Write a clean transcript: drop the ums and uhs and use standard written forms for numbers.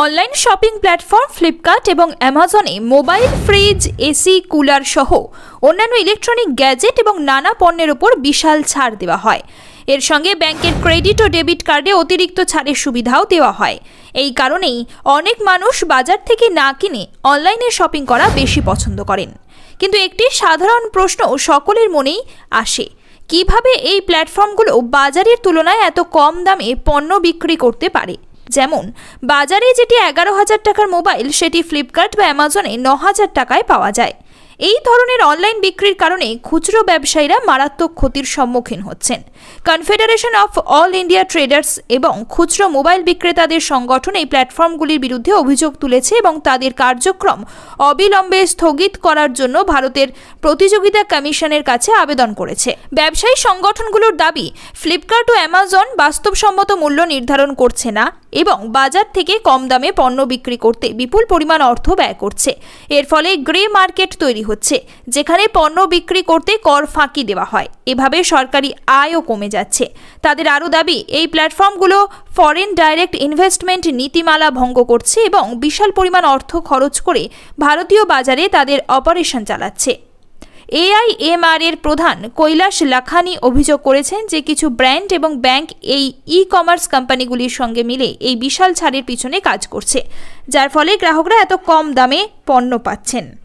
Online shopping platform Flipkart এবং অ্যামাজনে mobile, fridge, AC, cooler সহ অন্যান্য ইলেকট্রনিক গ্যাজেট এবং নানা পণ্যের উপর বিশাল ছাড় দেওয়া হয়। এর সঙ্গে ব্যাংকের ক্রেডিট ও ডেবিট কার্ডে অতিরিক্ত ছাড়ের সুবিধাও দেওয়া হয়। এই কারণেই অনেক মানুষ বাজার থেকে না কিনে অনলাইনে শপিং করা বেশি পছন্দ করেন। কিন্তু একটি সাধারণ প্রশ্ন সকলের মনেই আসে, কিভাবে এই প্ল্যাটফর্মগুলো বাজারের তুলনায় এত কম দামে পণ্য বিক্রি করতে পারে। যেমন বাজারে যেটি 11,000 টাকার মোবাইল, সেটি ফ্লিপকার্ট বা অ্যামাজনে 9,000 টাকায় পাওয়া যায়। এই ধরনের অনলাইন বিক্রির কারণে খুচরো ব্যবসায়ীরা মারাত্মক ক্ষতির সম্মুখীন হচ্ছেন। Confederation of all India traders এবং খুচরো মোবাইল বিক্রেতাদের সংগঠন এই প্ল্যাটফর্মগুলির বিরুদ্ধে অভিযোগ তুলেছে এবং তাদের কার্যক্রম অবিলম্বে স্থগিত করার জন্য ভারতের প্রতিযোগিতা কমিশনের কাছে আবেদন করেছে। ব্যবসায়ী সংগঠনগুলোর দাবি, ফ্লিপকার্ট ও অ্যামাজন বাস্তবসম্মত মূল্য নির্ধারণ করছে না এবং বাজার থেকে কম দামে পণ্য বিক্রি করতে বিপুল পরিমাণ অর্থ ব্যয় করছে। এর ফলে গ্রে মার্কেট তৈরি হচ্ছে, যেখানে পণ্য বিক্রি করতে কর ফাঁকি দেওয়া হয়। এভাবে সরকারি আয়ও কমে যাচ্ছে। তাদের আরও দাবি, এই প্ল্যাটফর্মগুলো ফরেন ডাইরেক্ট ইনভেস্টমেন্ট নীতিমালা ভঙ্গ করছে এবং বিশাল পরিমাণ অর্থ খরচ করে ভারতীয় বাজারে তাদের অপারেশন চালাচ্ছে। AIMR এর প্রধান কৈলাশ লাখানি অভিযোগ করেছেন যে কিছু ব্র্যান্ড এবং ব্যাংক এই ই-কমার্স কোম্পানিগুলির সঙ্গে মিলে এই বিশাল ছাড়ের পিছনে কাজ করছে, যার ফলে গ্রাহকরা এত কম দামে পণ্য পাচ্ছেন।